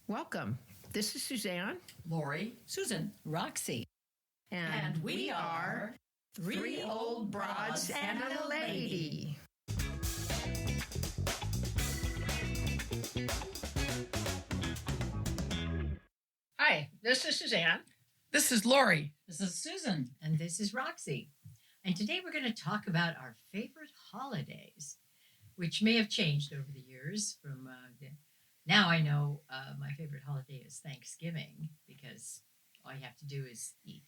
Welcome. This is Suzanne. Lauri. Susan. Roxie. And we are Three Old Broads and a Lady. Hi, this is Suzanne. This is Lauri. This is Susan. And this is Roxie. And today we're going to talk about our favorite holidays, which may have changed over the years. Now I know my favorite holiday is Thanksgiving because all you have to do is eat.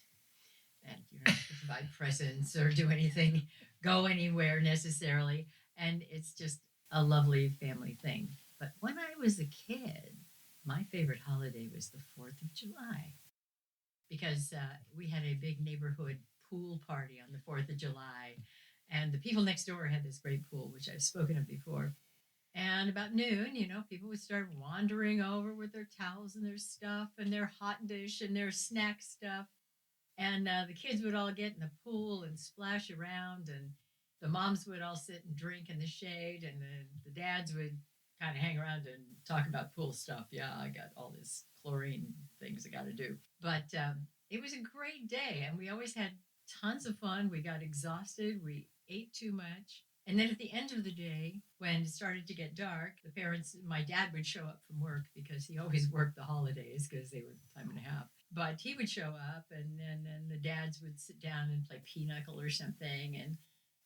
And you don't have to provide presents or do anything, go anywhere necessarily. And it's just a lovely family thing. But when I was a kid, my favorite holiday was the 4th of July because we had a big neighborhood pool party on the 4th of July. And the people next door had this great pool, which I've spoken of before. And about noon, people would start wandering over with their towels and their stuff and their hot dish and their snack stuff. And the kids would all get in the pool and splash around. And the moms would all sit and drink in the shade. And the dads would kind of hang around and talk about pool stuff. Yeah, I got all this chlorine things I got to do. But it was a great day. And we always had tons of fun. We got exhausted. We ate too much. And then at the end of the day, when it started to get dark, my dad would show up from work because he always worked the holidays because they were time and a half. But he would show up and then the dads would sit down and play pinochle or something. And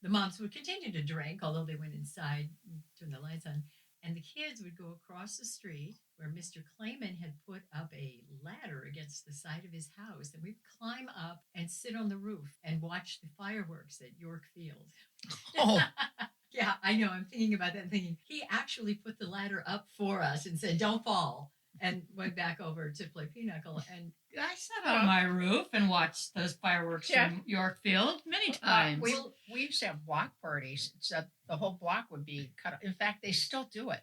the moms would continue to drink, although they went inside and turned the lights on. And the kids would go across the street where Mr. Clayman had put up a ladder against the side of his house. And we'd climb up and sit on the roof and watch the fireworks at York Field. Oh, Yeah, I know. I'm thinking about that and thinking, he actually put the ladder up for us and said, don't fall. And went back over to play pinochle. And I sat on my roof and watched those fireworks from Yorkfield many times. We used to have block parties. So the whole block would be cut off. In fact, they still do it.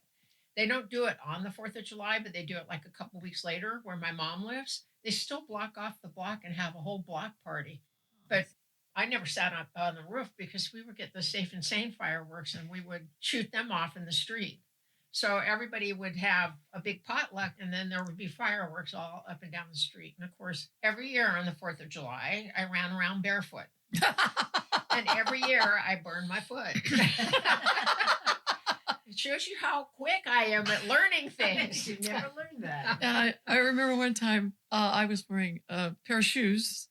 They don't do it on the 4th of July, but they do it like a couple weeks later where my mom lives. They still block off the block and have a whole block party. But I never sat on the roof because we would get the Safe and Sane fireworks and we would shoot them off in the street. So everybody would have a big potluck and then there would be fireworks all up and down the street. And of course, every year on the 4th of July, I ran around barefoot. And every year I burned my foot. It shows you how quick I am at learning things. you never learned that. and I remember one time I was wearing a pair of shoes.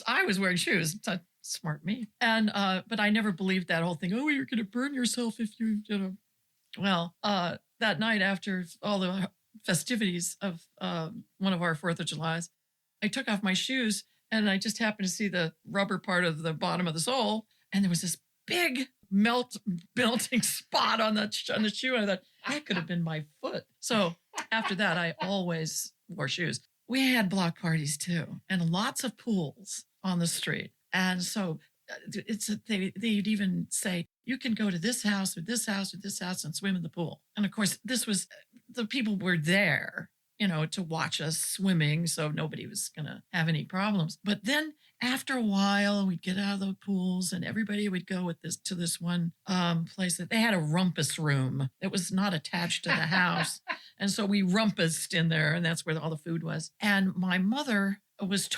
I was wearing shoes. Smart me. And but I never believed that whole thing. Oh, you're going to burn yourself if you. Well, that night after all the festivities of one of our 4th of Julys, I took off my shoes and I just happened to see the rubber part of the bottom of the sole. And there was this big melting spot on the shoe. And I thought, that could have been my foot. So after that, I always wore shoes. We had block parties too, and lots of pools on the street. And so they'd even say, you can go to this house or this house or this house and swim in the pool. And of course, the people were there, to watch us swimming. So nobody was going to have any problems. But then after a while, we'd get out of the pools and everybody would go to this one place that they had a rumpus room that was not attached to the house. And so we rumpused in there and that's where all the food was. And my mother was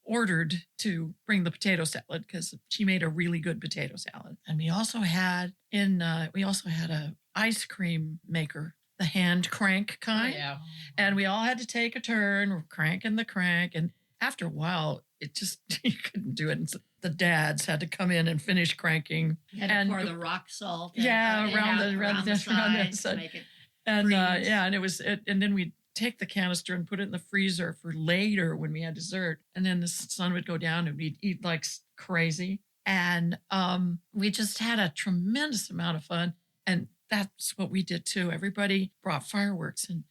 ordered to bring the potato salad because she made a really good potato salad. And we also had a ice cream maker, the hand crank kind. Oh, yeah. And we all had to take a turn cranking the crank. And after a while, it just, you couldn't do it. And so the dads had to come in and finish cranking. You had to pour the rock salt. Around the sides to make it and freeze. and it was it. And then we'd take the canister and put it in the freezer for later when we had dessert. And then the sun would go down and we'd eat like crazy. And we just had a tremendous amount of fun. And that's what we did too. Everybody brought fireworks and,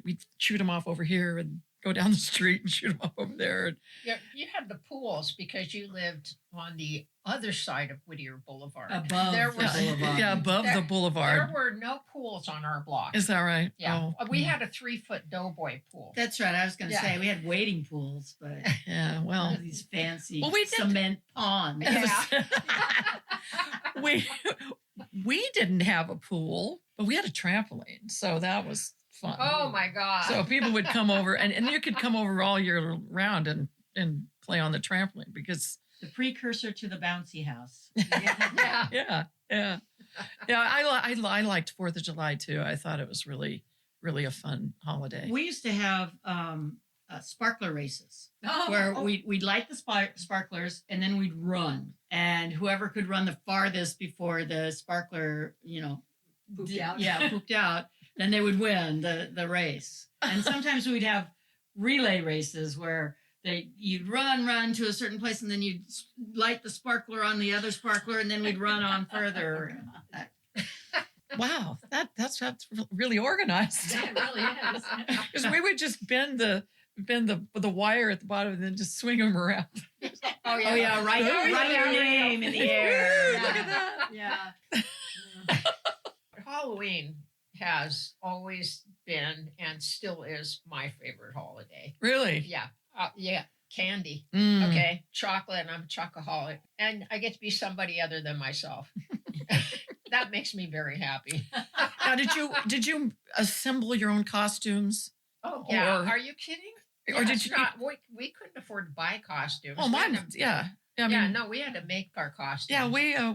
we'd shoot them off over here and go down the street and shoot them off over there. Yeah, you had the pools because you lived on the other side of Whittier Boulevard. Above there the was, boulevard. Yeah, above the boulevard. There were no pools on our block. Is that right? Yeah. Oh. We had a 3-foot doughboy pool. That's right. I was going to Yeah. say we had wading pools, but Yeah, well. none of these fancy Well, we did- cement ponds. Yeah. we didn't have a pool, but we had a trampoline. So that was fun. Oh my God. So people would come over, and you could come over all year round and play on the trampoline because The precursor to the bouncy house. Yeah. yeah. I liked 4th of July too. I thought it was really a fun holiday. We used to have sparkler races Oh, where we'd light the sparklers and then we'd run. And whoever could run the farthest before the sparkler, Pooped out. Yeah, pooped out, then they would win the race. And sometimes we'd have relay races where you'd run to a certain place and then you'd light the sparkler on the other sparkler and then we'd run on further. Wow, that's really organized. That really is. Because we would just bend the wire at the bottom and then just swing them around. Oh yeah, write your name in the air. Woo, look at that. Yeah. Halloween has always been and still is my favorite holiday. Really? Yeah. Candy. Mm. Okay. Chocolate, and I'm a chocoholic. And I get to be somebody other than myself. That makes me very happy. Now, did you assemble your own costumes? Oh, yeah. Or- Are you kidding? Or Yes, did you? we couldn't afford to buy costumes. Oh, We mine. had to- Yeah. I mean, no, we had to make our costumes. yeah.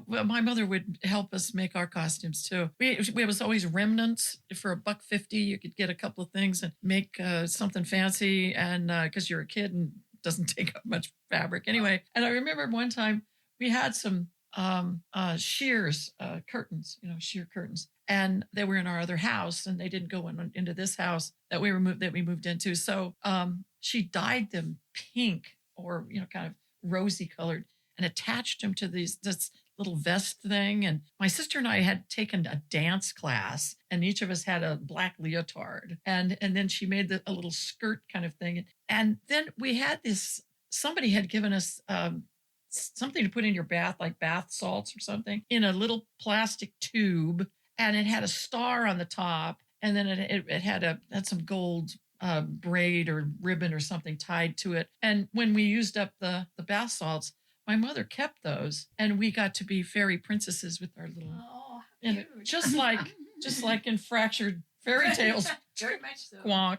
Well, my mother would help us make our costumes too. We was always remnants for $1.50. You could get a couple of things and make something fancy, and because you're a kid and doesn't take up much fabric anyway. And I remember one time we had some shears curtains, sheer curtains, and they were in our other house, and they didn't go into this house that we moved into. So she dyed them pink or kind of rosy colored and attached them to this little vest thing. And my sister and I had taken a dance class, and each of us had a black leotard, and then she made a little skirt kind of thing. And then we had this. Somebody had given us something to put in your bath, like bath salts or something, in a little plastic tube, and it had a star on the top, and then it had some gold braid or ribbon or something tied to it. And when we used up the bath salts, my mother kept those, and we got to be fairy princesses with our little, Oh, and cute. just like in fractured fairy tales, Very much so. squonk.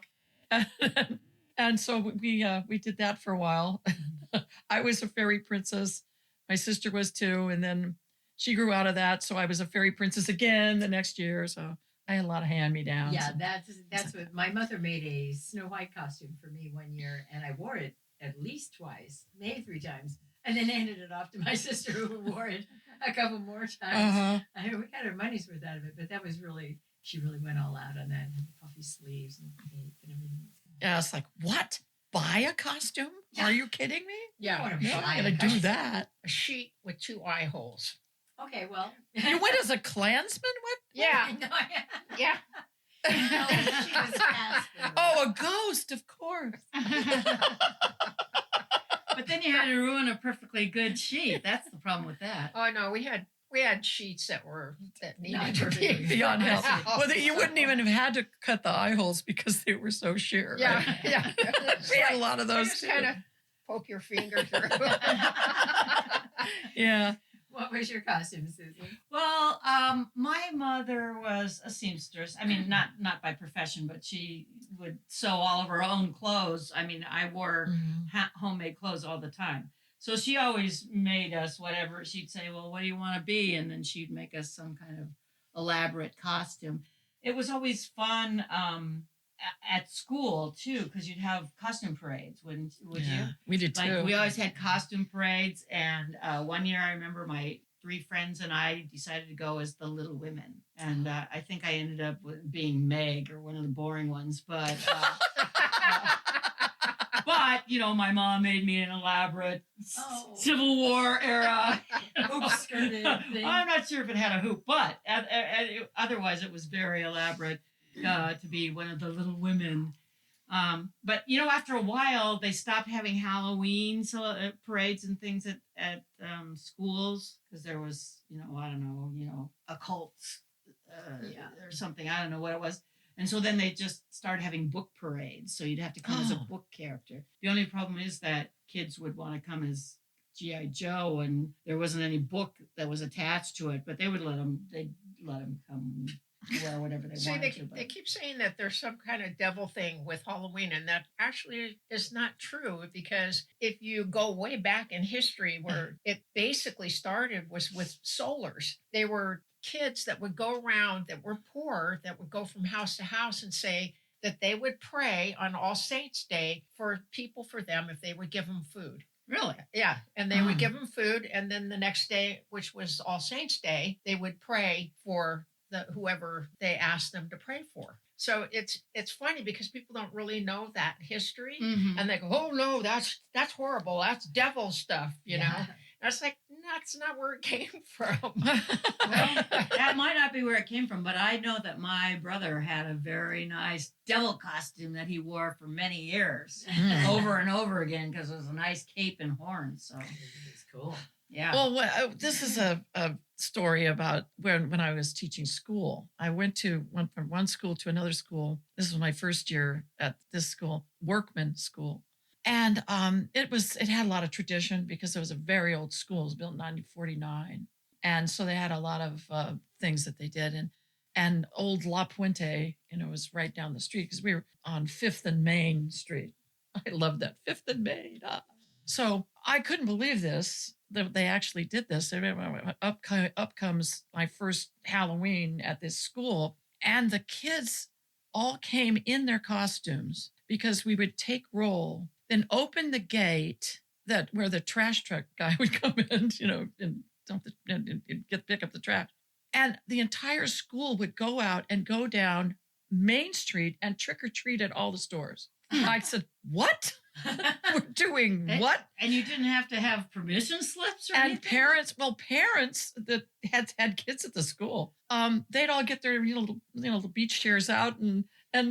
And so we did that for a while. I was a fairy princess. My sister was too, and then she grew out of that, so I was a fairy princess again the next year. So I had a lot of hand-me-downs. Yeah, that's what my mother made a Snow White costume for me one year, and I wore it at least twice, maybe 3 times, and then handed it off to my sister who wore it a couple more times. Uh-huh. I mean, we got our money's worth out of it, but that was she really went all out on that, and the puffy sleeves and the cape and everything. Yeah, it's like, what? Buy a costume? Yeah. Are you kidding me? Yeah. wanna Yeah, buy I'm a gonna do costume. that. A sheet with 2 eye holes. Okay, well, You went as a Klansman? What? Yeah. No, Yeah. no, she was Casper. Oh, a ghost, of course. But then you had to ruin a perfectly good sheet. That's the problem with that. Oh no, we had sheets that needed Not to be perfect. Beyond help. Oh, Well, you wouldn't even have had to cut the eye holes because they were so sheer. Yeah, right? yeah. We had a lot of those Just too. kind of poke your finger through. Yeah. What was your costume, Susan? Well, my mother was a seamstress. I mean, not by profession, but she would sew all of her own clothes. I mean, I wore homemade clothes all the time. So she always made us whatever. She'd say, well, what do you want to be? And then she'd make us some kind of elaborate costume. It was always fun at school, too, because you'd have costume parades, would you? We did too. Like we always had costume parades, and one year I remember my 3 friends and I decided to go as the Little Women, and I think I ended up being Meg or one of the boring ones, but my mom made me an elaborate Civil War era Hoop skirted thing. I'm not sure if it had a hoop, but otherwise it was very elaborate to be one of the Little Women. But after a while, they stopped having Halloween parades and things at schools because there was, occults or something. I don't know what it was. And so then they just started having book parades. So you'd have to come as a book character. The only problem is that kids would want to come as G.I. Joe, and there wasn't any book that was attached to it. But they'd let them come wear whatever they See, wanted to. they keep saying that there's some kind of devil thing with Halloween, and that actually is not true because if you go way back in history, where it basically started was with solars. They were kids that would go around that were poor, that would go from house to house and say that they would pray on All Saints Day for people for them if they would give them food. Really? Yeah, and they would give them food, and then the next day, which was All Saints Day, they would pray for the whoever they asked them to pray for. So it's funny because people don't really know that history, and they go, "Oh no, that's horrible. That's devil stuff," you know. And it's like that's not where it came from. Well, that might not be where it came from, but I know that my brother had a very nice devil costume that he wore for many years, over and over again, because it was a nice cape and horns. So It's cool. yeah. Well, this is a story about when I was teaching school. I went from one school to another school. This was my first year at this school, Workman School. And it had a lot of tradition because it was a very old school. It was built in 1949. And so they had a lot of things that they did. And old La Puente, was right down the street because we were on 5th and Main Street. I love that, 5th and Main. So I couldn't believe this, that they actually did this. Up comes my first Halloween at this school, and the kids all came in their costumes because we would take roll, then open the gate where the trash truck guy would come in, and dump and pick up the trash. And the entire school would go out and go down Main Street and trick or treat at all the stores. I said, "What? We're doing what?" And you didn't have to have permission slips or And anything? parents that had kids at the school, they'd all get their little beach chairs out and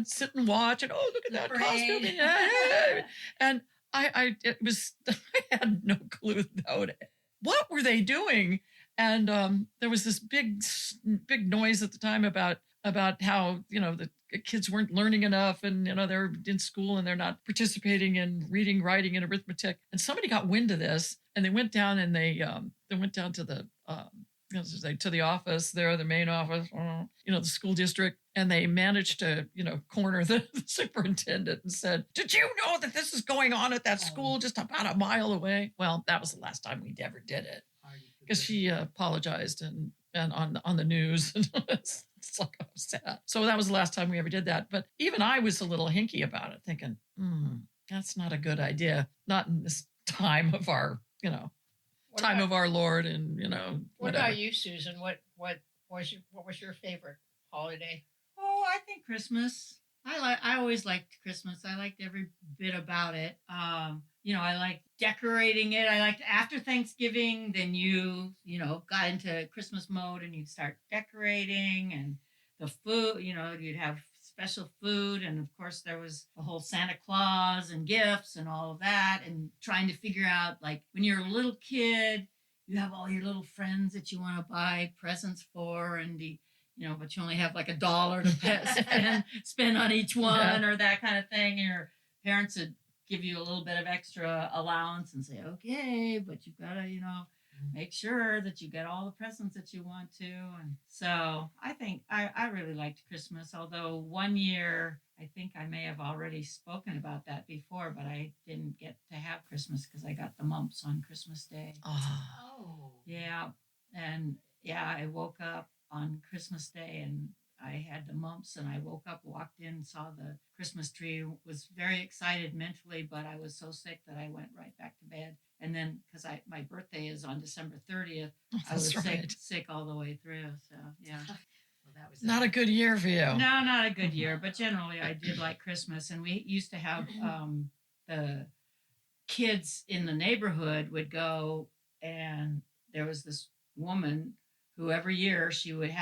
sit and watch and, "Oh, look at that costume." And I had no clue what were they doing. And there was this big noise at the time about how the kids weren't learning enough, and they're in school and they're not participating in reading, writing, and arithmetic. And somebody got wind of this, and they went down and they went down to the office there, the main office, the school district, and they managed to corner the superintendent and said, "Did you know that this is going on at that school just about a mile away?" Well, that was the last time we ever did it, because she apologized and on the news. It's like, oh, sad. So that was the last time we ever did that. But even I was a little hinky about it, thinking, that's not a good idea. Not in this time of our, of our Lord, and What about you, Susan? What was your favorite holiday? Oh, I think Christmas. I always liked Christmas. I liked every bit about it. I liked decorating it. I liked after Thanksgiving, then you got into Christmas mode and you'd start decorating, and the food, you'd have special food. And of course there was the whole Santa Claus and gifts and all of that, and trying to figure out, like, when you're a little kid, you have all your little friends that you want to buy presents for, and but you only have like $1 to spend on each one, or that kind of thing. And your parents would give you a little bit of extra allowance and say, "Okay, but you've got to, make sure that you get all the presents that you want to." And so I think I really liked Christmas, although one year, I think I may have already spoken about that before, but I didn't get to have Christmas because I got the mumps on Christmas Day. Oh. Yeah. And I woke up on Christmas Day and I had the mumps, and I woke up, walked in, saw the Christmas tree, was very excited mentally, but I was so sick that I went right back to bed. And then, because my birthday is on December 30th, I was sick all the way through. So, yeah. Well, that was Not a good year for you. No, not a good year, but generally I did like Christmas. And we used to have the kids in the neighborhood would go, and there was this woman who every year she would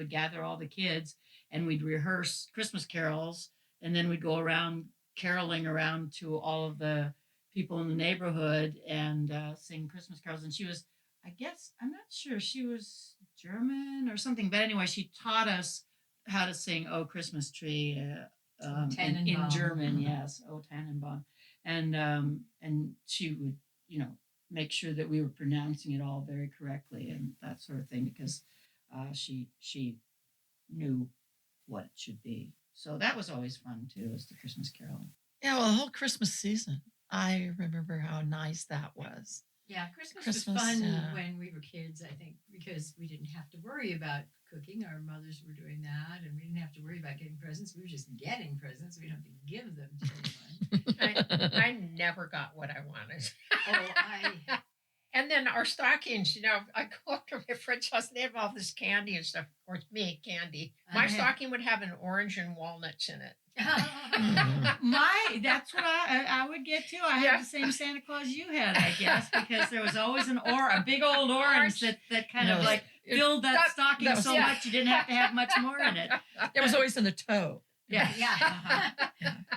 gather all the kids, and we'd rehearse Christmas carols, and then we'd go around caroling around to all of the people in the neighborhood and sing Christmas carols. And she was, I guess, I'm not sure, she was German or something, but anyway, she taught us how to sing "Oh Christmas Tree" in German. Yes, "O Tannenbaum," and she would make sure that we were pronouncing it all very correctly and that sort of thing, because she knew what it should be. So that was always fun too, was the Christmas caroling. Yeah, well, the whole Christmas season. I remember how nice that was. Yeah, Christmas Christmas, was fun yeah. when we were kids, I think, because we didn't have to worry about cooking. Our mothers were doing that, and we didn't have to worry about getting presents. We were just getting presents. We didn't have to give them to anyone. I never got what I wanted. Oh, And then our stockings, I go up to my friend's house and they have all this candy and stuff. Or me, candy. My stocking would have an orange and walnuts in it. That's what I would get too. I had the same Santa Claus you had, I guess, because there was always a big old orange that kind of like filled that stocking so much you didn't have to have much more in it. It was always in the toe. Yeah.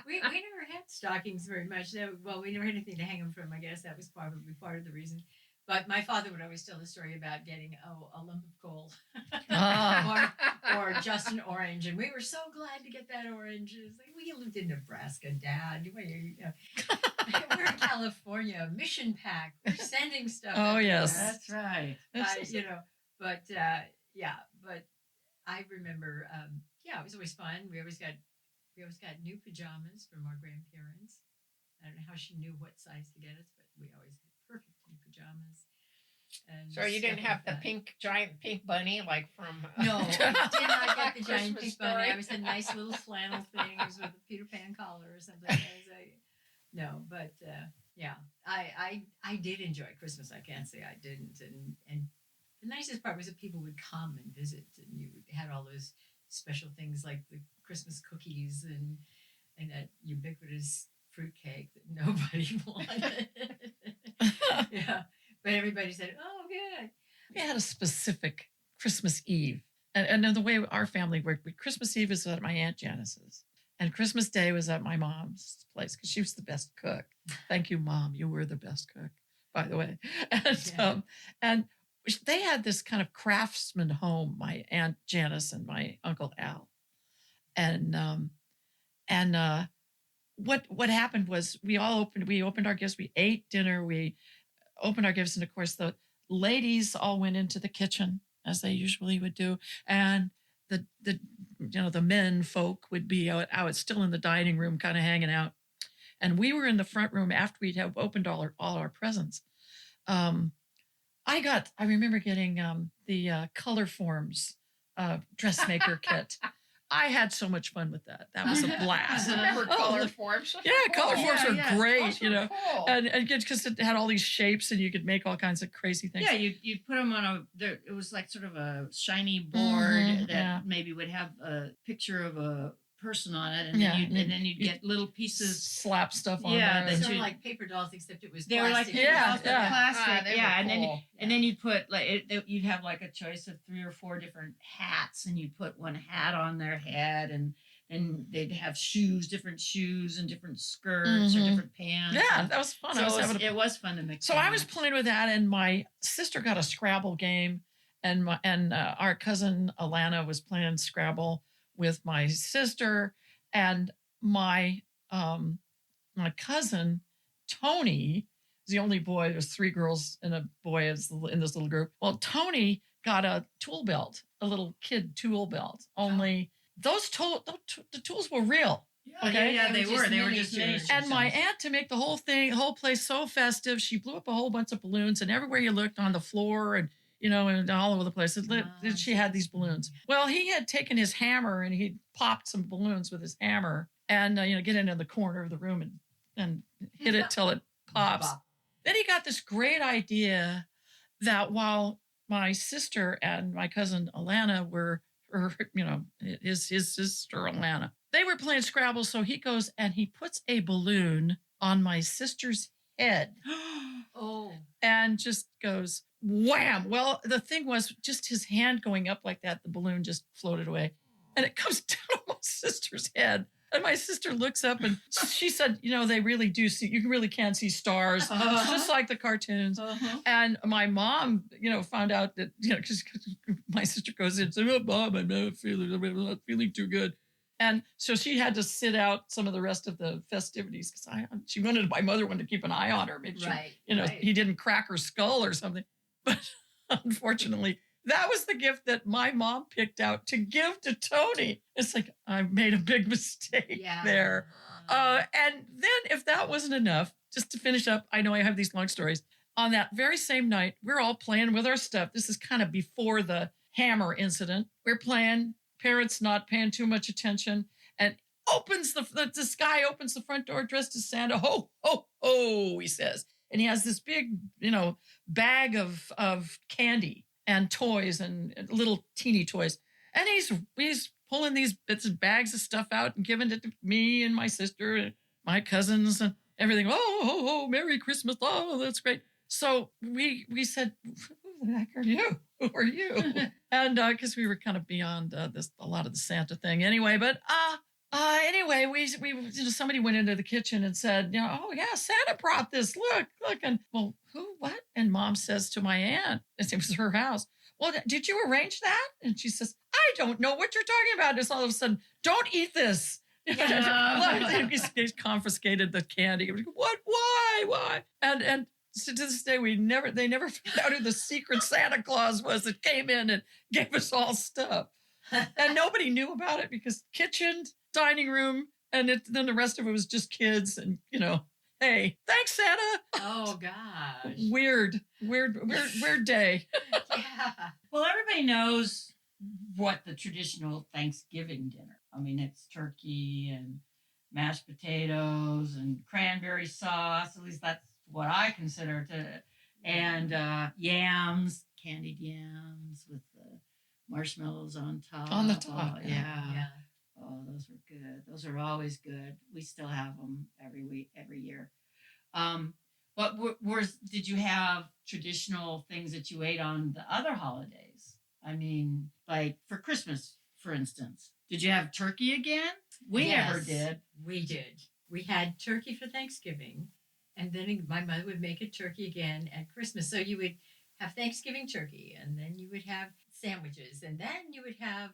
We never had stockings very much. Well, we never had anything to hang them from. I guess that was probably part of the reason. But my father would always tell the story about getting a lump of coal or just an orange. And we were so glad to get that orange. It's like, we lived in Nebraska, Dad. We're in California, mission pack. We're sending stuff. Oh, yes. That's right. But I remember, it was always fun. We always got new pajamas from our grandparents. I don't know how she knew what size to get us, but we always had perfect new pajamas. And So you didn't have the giant pink bunny like from... No, I did not get the giant Christmas pink bunny. Story. I was the nice little flannel things with a Peter Pan collar or something. I did enjoy Christmas. I can't say I didn't. And the nicest part was that people would come and visit, and you had all those special things like the Christmas cookies and that ubiquitous fruitcake that nobody wanted. Yeah, but everybody said, "Oh, good." We had a specific Christmas Eve. And the way our family worked, Christmas Eve was at my Aunt Janice's. And Christmas Day was at my mom's place because she was the best cook. Thank you, Mom. You were the best cook, by the way. And they had this kind of craftsman home, my Aunt Janice and my Uncle Al. And what happened was we opened our gifts, we ate dinner, we opened our gifts, and of course the ladies all went into the kitchen as they usually would do, and the men folk would be out still in the dining room kind of hanging out, and we were in the front room after we'd have opened all our presents. I remember getting the Color Forms dressmaker kit. I had so much fun with that. That was a blast. Remember color forms? Yeah, color forms are great, Cool. and because it had all these shapes and you could make all kinds of crazy things. Yeah, you put them on it was like sort of a shiny board that maybe would have a picture of a person on it, and then you'd get little pieces, slap stuff on there. Sort of like paper dolls, except it was they were like plastic. plastic, Cool. and then you'd put you'd have like a choice of 3 or 4 different hats, and you'd put one hat on their head, and they'd have different shoes and different skirts or different pants. Yeah, that was fun. So it was fun to mix. So I was playing with that, and my sister got a Scrabble game, and our cousin Alana was playing Scrabble with my sister, and my cousin Tony is the only boy. There's 3 girls and a boy in this little group. Well, Tony got a tool belt, a little kid tool belt. Only the tools were real. Okay, they were just miniatures. And my aunt, to make the whole place so festive, she blew up a whole bunch of balloons, and everywhere you looked on the floor and and all over the place. She had these balloons. Well, he had taken his hammer and he popped some balloons with his hammer and, get into the corner of the room and hit it till it pops. Then he got this great idea that while my sister and my cousin Alana his sister Alana, they were playing Scrabble. So he goes and he puts a balloon on my sister's head. Oh. And just goes wham. Well, the thing was just his hand going up like that. The balloon just floated away and it comes down on my sister's head. And my sister looks up and she said, they really do see, you really can see stars, just like the cartoons. And my mom, found out that, because my sister goes in and says, "Oh, Mom, I'm not feeling too good." And so she had to sit out some of the rest of the festivities because my mother wanted to keep an eye on her, make sure, he didn't crack her skull or something. But unfortunately, that was the gift that my mom picked out to give to Tony. It's like, I made a big mistake there. And then if that wasn't enough, just to finish up, I know I have these long stories. On that very same night, we're all playing with our stuff. This is kind of before the hammer incident. We're playing, parents not paying too much attention, and this guy opens the front door dressed as Santa. Ho, ho, ho, he says. And he has this big, bag of candy and toys and little teeny toys. And he's pulling these bits and bags of stuff out and giving it to me and my sister and my cousins and everything. Oh, Merry Christmas. Oh, that's great. So we said, who the heck are you? Who are you? And because we were kind of beyond a lot of the Santa thing anyway. But anyway, we somebody went into the kitchen and said, oh yeah, Santa brought this. Look, and well, who, what? And Mom says to my aunt, it was her house. Well, did you arrange that? And she says, I don't know what you're talking about. It's all of a sudden, don't eat this. Yeah. He's confiscated the candy. What? Why? And so to this day, they never found out who the secret Santa Claus was that came in and gave us all stuff. And nobody knew about it because kitchen, dining room, and then the rest of it was just kids and, hey, thanks, Santa. Oh, gosh. Weird day. Yeah. Well, everybody knows what the traditional Thanksgiving dinner. I mean, it's turkey and mashed potatoes and cranberry sauce. At least that's what I consider to. And yams, candied yams with the marshmallows on top. On the top. Oh, yeah. Yeah. Oh, those were good. Those are always good. We still have them every year. But did you have traditional things that you ate on the other holidays? I mean, like for Christmas, for instance. Did you have turkey again? We never did. We did. We had turkey for Thanksgiving, and then my mother would make a turkey again at Christmas. So you would have Thanksgiving turkey, and then you would have sandwiches, and then you would have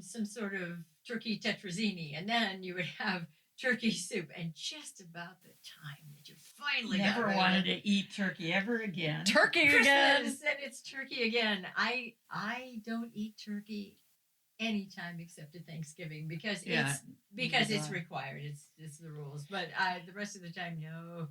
some sort of turkey tetrazzini, and then you would have turkey soup. And just about the time that you finally never wanted to eat turkey ever again. Turkey Christmas, again. and it's turkey again. I don't eat turkey anytime except at Thanksgiving because it's required. It's the rules. But the rest of the time, no.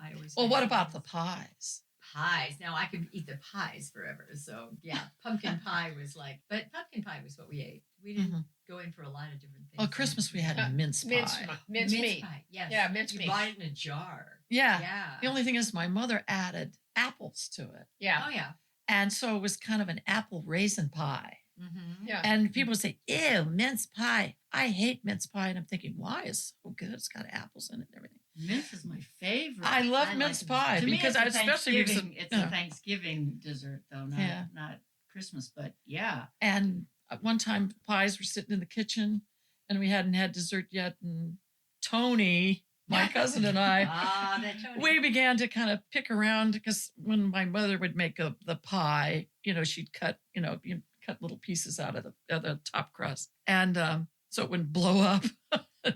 I always. Well, what about the pies? Pies? Now I could eat the pies forever. So yeah, pumpkin pie was but pumpkin pie was what we ate. We didn't go in for a lot of different things. Well, Christmas we had a mince pie. Mince meat. Pie. Yes. Yeah, mince meat. You buy it in a jar. Yeah. Yeah. The only thing is my mother added apples to it. Yeah. Oh yeah. And so it was kind of an apple raisin pie. Mm-hmm. Yeah. And people would say, ew, mince pie. I hate mince pie. And I'm thinking, why? It's so good. It's got apples in it and everything. Mince is my favorite. I love I mince like pie To me, because it's especially because it's a Thanksgiving dessert, though, not Christmas. But yeah, And at one time, pies were sitting in the kitchen, and we hadn't had dessert yet. And Tony, my cousin, and I, that Tony. we began to kind of pick around because when my mother would make the pie, she'd cut, cut little pieces out of the top crust, and so it wouldn't blow up.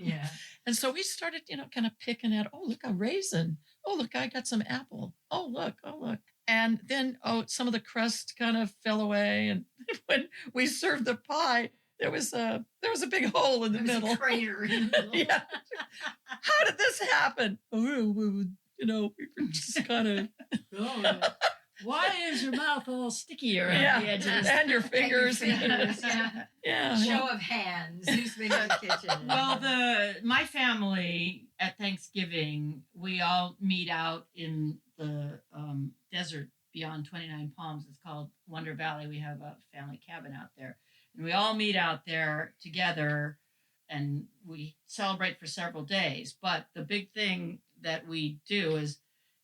Yeah. And so we started, kind of picking at, oh, look, a raisin. Oh, look, I got some apple. Oh, look. And then, some of the crust kind of fell away. And when we served the pie, there was a big hole in the There was middle. a crater in the middle. Yeah. How did this happen? Oh, we were just kind of. why is your mouth all sticky around Yeah. the edges? And your fingers. Yeah. Yeah. Show of hands. Who's been in the kitchen? Well, my family at Thanksgiving, we all meet out in the desert beyond 29 Palms. It's called Wonder Valley. We have a family cabin out there, and we all meet out there together, and we celebrate for several days. But the big thing that we do is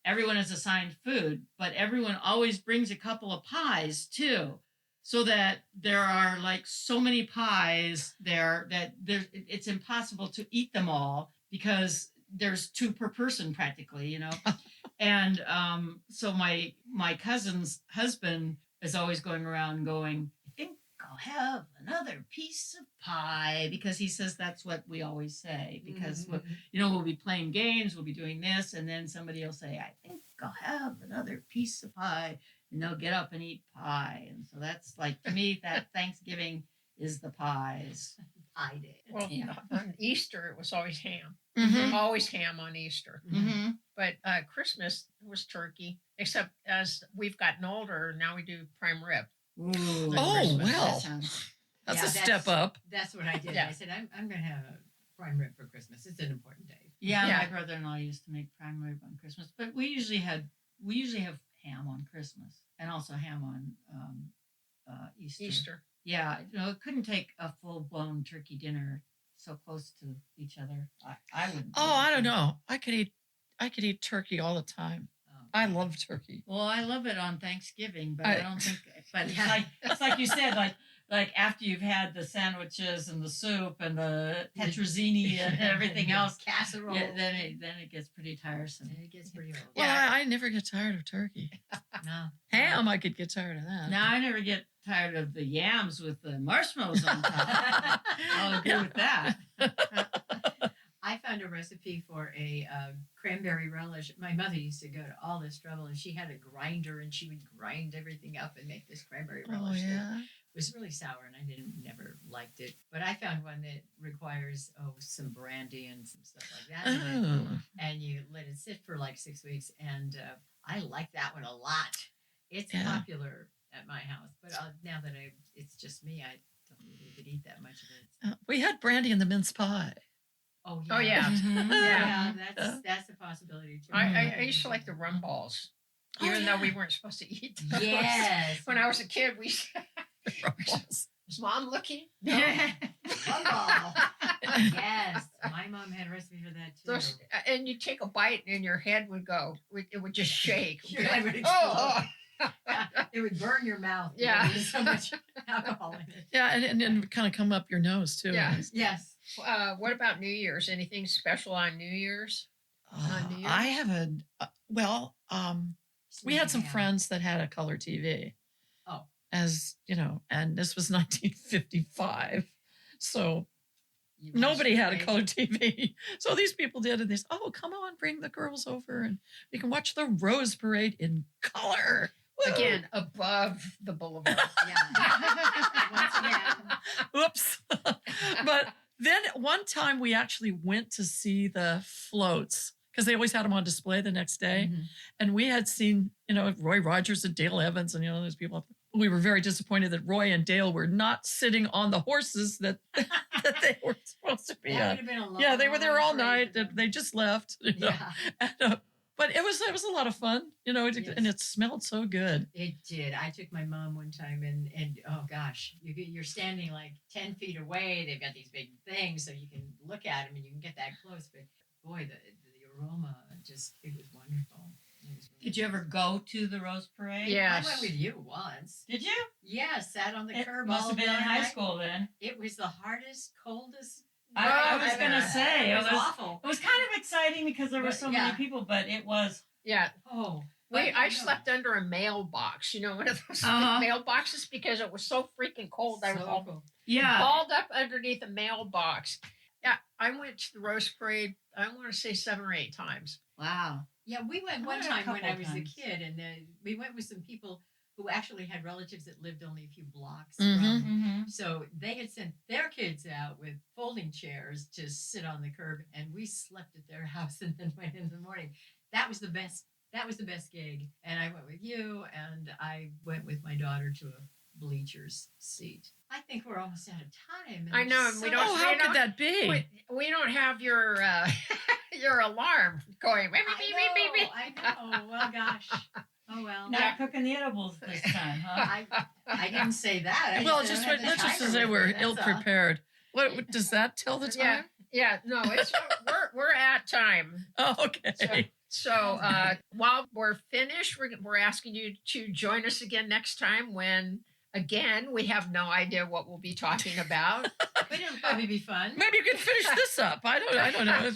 everyone is assigned food, but everyone always brings a couple of pies too. So that there are so many pies there that it's impossible to eat them all because there's two per person practically, And so my cousin's husband is always going around going, I think I'll have another piece of pie, because he says that's what we always say, because we'll be playing games, we'll be doing this, and then somebody will say, I think I'll have another piece of pie. and they'll get up and eat pie. And so that's like, to me, that Thanksgiving is the pies. Pie day. Well, Yeah. on Easter it was always ham. Mhm. Always ham on Easter. Mm-hmm. But Christmas was turkey. Except as we've gotten older, now we do prime rib. Ooh. Oh, Christmas. well. That sounds- That's Yeah, a step up. That's what I did. Yeah. I said, I'm going to have a prime rib for Christmas. It's an important day. Yeah, Yeah. my brother-in-law used to make prime rib on Christmas, but we usually have ham on Christmas and also ham on Easter. Easter. Yeah, it couldn't take a full-blown turkey dinner so close to each other. I wouldn't. Oh, I don't know. I could eat turkey all the time. Oh. I love turkey. Well, I love it on Thanksgiving, but I don't think. But Yeah. it's like you said, like after you've had the sandwiches and the soup and the tetrazzini and everything else, Casserole. yeah, then it gets pretty tiresome. And it gets pretty old. Well, Yeah. I never get tired of turkey. No. Ham, I could get tired of that. Now I never get tired of the yams with the marshmallows on top. I'll agree with that. I found a recipe for a cranberry relish. My mother used to go to all this trouble, and she had a grinder, and she would grind everything up and make this cranberry Oh, relish. that yeah. was really sour, and I never liked it. But I found one that requires some brandy and some stuff like that, in it. Oh. And you let it sit for like 6 weeks, and I like that one a lot. It's Yeah. popular at my house, but now that it's just me, I don't really could eat that much of it. We had brandy in the mince pie. Oh yeah, Oh, yeah. Mhm. yeah. Yeah. That's a possibility too. I used to like the rum balls, Oh, even though we yeah. weren't supposed to eat those. Yes. When I was a kid, we was Mom looking? No. Rum ball. Yes, my mom had a recipe for that too. Those, and you take a bite and your head would go. It would just shake. Your head would Oh, It would burn your mouth. Yeah. There's so much alcohol in it. Yeah, and kind of come up your nose too. Yeah. Yes. what about New Year's? Anything special on New Year's? New Year's? I have we had some Ham. friends that had a color TV. Oh. As you know, and this was 1955, so You nobody watched had a it, color TV. So these people did, and they said, "Oh, come on, bring the girls over, and we can watch the Rose Parade in color." Woo! Again, above the boulevard. Yeah. Once again. Oops. But then one time we actually went to see the floats because they always had them on display the next day. Mhm. And we had seen, Roy Rogers and Dale Evans and, those people. We were very disappointed that Roy and Dale were not sitting on the horses that they were supposed to be That would on. have been a long, Yeah, they were there all parade night. for them. They just left. Yeah, And, but it was a lot of fun, and it smelled so good. it did. I took my mom one time, and oh gosh, you're standing like 10 feet away. They've got these big things, so you can look at them and you can get that close. But boy, the aroma it was wonderful. It was Did you ever go to the Rose Parade? Yeah. I went with you once. Did you? Yeah, sat on the It curb. must all have been in day. high school then. It was the hardest, coldest. I was I've gonna ever- say, it it was was- awful. It was kind of exciting because there were But, so yeah. many people, but it was. Yeah. Oh, I slept under a mailbox, one of those Uh-huh. mailboxes because it was so freaking cold. I was so all cool. Yeah. balled up underneath a mailbox. Yeah, I went to the Rose Parade, I want to say 7 or 8 times. Wow. Yeah, we went I one went a time when I couple was a times. kid, and we went with some people who actually had relatives that lived only a few blocks Mhm. from. Mm-hmm. So they had sent their kids out with folding chairs to sit on the curb, and we slept at their house and then went in the morning. That was the best. That was the best gig. And I went with you, and I went with my daughter to a bleachers seat. I think we're almost out of time. and I know, there's and we so don't- Oh, much- how we don't- could that be? We don't have your your alarm going. Beep, beep, beep, beep, beep. I know. Well, gosh. Oh well. Not cooking the edibles this time, huh? I didn't say that. I Well, said just I had the let's just timer say with we're me, that's ill all. prepared. What does that tell the Yeah. time? Yeah, no, it's we're at time. Oh, okay. So while we're finished, we're asking you to join us again next time when, again, we have no idea what we'll be talking about. But it'll probably be fun. Maybe you can finish this up. I don't know.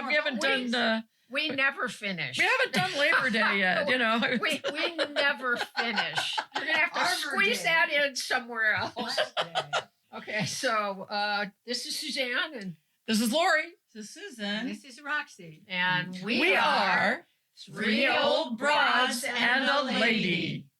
We haven't done. We never finish. We haven't done Labor Day yet. We never finish. We're gonna have to Arbor squeeze Day. that in somewhere else. Flat day. Okay, so this is Suzanne This is Lauri. So Susan. This is Roxie. and We are Three old broads and a lady.